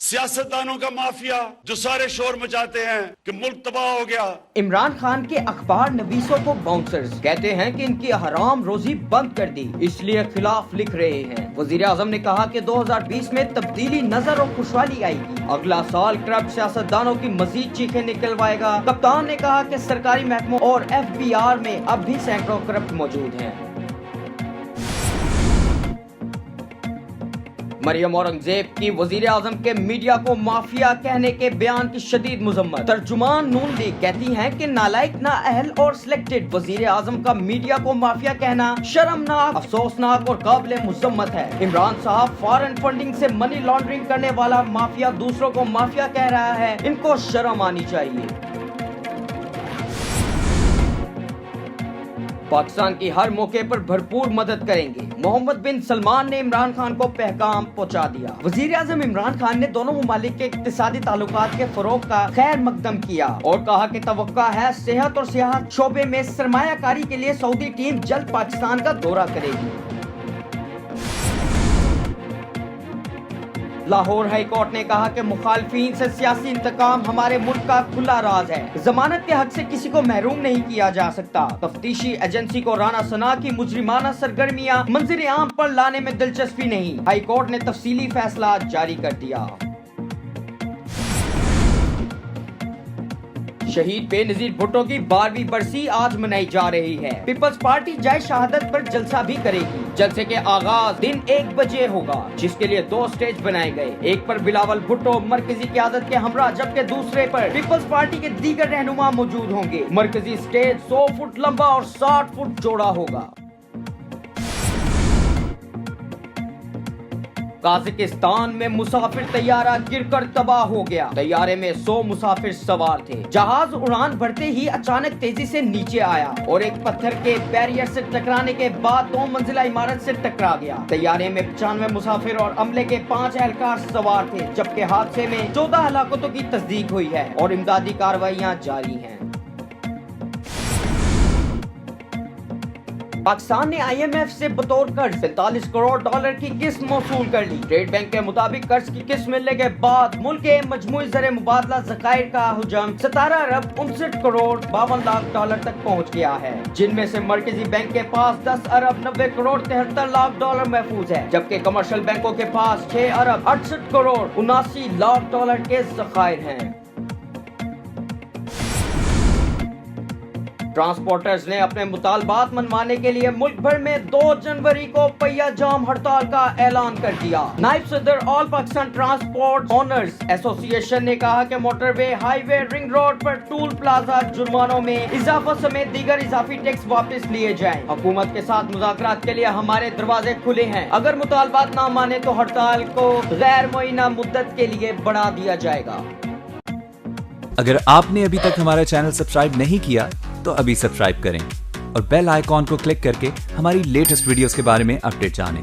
सियासतदानों का माफिया जो सारे शोर मचाते हैं कि मुल्क तबाह हो गया। इमरान खान के अखबार नवीसों को बाउंसर्स कहते हैं कि इनकी हराम रोजी बंद कर दी, इसलिए खिलाफ लिख रहे हैं। वजीर आजम ने कहा कि 2020 में तब्दीली नजर और खुशहाली आएगी। अगला साल करप्ट सियासतदानों की मजीद चीखें निकलवाएगा। कप्तान ने कहा कि सरकारी महकमों और FBR में अब भी सैकड़ों करप्ट मौजूद हैं। मरियम औरंगजेब की वजीर आजम के मीडिया को माफिया कहने के बयान की शदीद मुजम्मत। तर्जुमान नून लीग कहती हैं कि नालायक, नाअहल और सिलेक्टेड वजीर आजम का मीडिया को माफिया कहना शर्मनाक, अफसोसनाक और काबिल मुजम्मत है। इमरान साहब फॉरेन फंडिंग से मनी लॉन्ड्रिंग करने वाला माफिया दूसरों को माफिया कह रहा है, इनको शर्म आनी चाहिए। पाकिस्तान की हर मौके पर भरपूर मदद करेंगे। मोहम्मद बिन सलमान ने इमरान खान को पैगाम पहुंचा दिया। वजीर आजम इमरान खान ने दोनों मुमालिक के इक्तिसादी ताल्लुकात के फरोग का खैर मकदम किया और कहा कि तवक्का है सेहत और सियाहत शोबे में सरमायाकारी के लिए सऊदी टीम जल्द पाकिस्तान का दौरा करेगी। लाहौर हाई कोर्ट ने कहा कि मुखालफीन से सियासी इंतकाम हमारे मुल्क का खुला राज है। जमानत के हक से किसी को महरूम नहीं किया जा सकता। तफ्तीशी एजेंसी को राना सना की मुजरिमाना सरगर्मियां मंजर आम पर लाने में दिलचस्पी नहीं। हाई कोर्ट ने तफसीली फैसला जारी कर दिया। शहीद बेनजीर भुट्टो की 12वीं बरसी आज मनाई जा रही है। पीपल्स पार्टी जाए शहादत पर जलसा भी करेगी। जलसे के आगाज दिन 1 बजे होगा, जिसके लिए 2 स्टेज बनाए गए। एक पर बिलावल भुट्टो मरकजी क़यादत के हमरा, जबकि दूसरे पर पीपल्स पार्टी के दीगर रहनुमा मौजूद होंगे। मरकजी स्टेज 100 फुट लंबा और 60 फुट चौड़ा होगा। काज़ाकिस्तान में मुसाफिर तैयारा गिरकर तबाह हो गया। तैयारे में 100 मुसाफिर सवार थे। जहाज उड़ान भरते ही अचानक तेजी से नीचे आया और एक पत्थर के बैरियर से टकराने के बाद 2 मंजिला इमारत से टकरा गया। तैयारे में 95 मुसाफिर और अमले के 5 एहलकार सवार थे, जबकि हादसे में 14 हलाकतों की तस्दीक हुई है और इमदादी कार्रवाइयां जारी हैं। पाकिस्तान ने IMF से बतौर कर्ज 45 करोड़ डॉलर की किस्त मौसूल कर ली। स्टेट बैंक के मुताबिक कर्ज की किस्त मिलने के बाद मुल्क के मजमूई ज़र मुबादला ज़खायर का हुजम 17 अरब 59 करोड़ 52 लाख डॉलर तक पहुँच गया है, जिनमें से मरकजी बैंक के पास 10 अरब 90 करोड़ 73 लाख डॉलर महफूज है, जबकि कमर्शियल बैंकों के पास 6 अरब 68 करोड़ 79 लाख डॉलर के ज़खायर हैं। ट्रांसपोर्टर्स ने अपने मुतालबात मनवाने के लिए मुल्क भर में 2 जनवरी को पहिया जाम हड़ताल का ऐलान कर दिया। नायब सदर all Pakistan transport owners association ने कहा कि मोटरवे, हाईवे, रिंग रोड पर टूल प्लाजा जुर्मानों में इजाफा समेत दीगर इजाफी टैक्स वापस लिए जाएं। हुकूमत के साथ मुज़ाकरात के लिए हमारे दरवाजे खुले हैं। अगर मुतालबात ना माने तो हड़ताल को गैर मुअय्यना मुद्दत के लिए बढ़ा दिया जाएगा। अगर आपने अभी तक हमारा चैनल सब्सक्राइब नहीं किया तो अभी सब्सक्राइब करें और बेल आइकॉन को क्लिक करके हमारी लेटेस्ट वीडियोस के बारे में अपडेट जानें।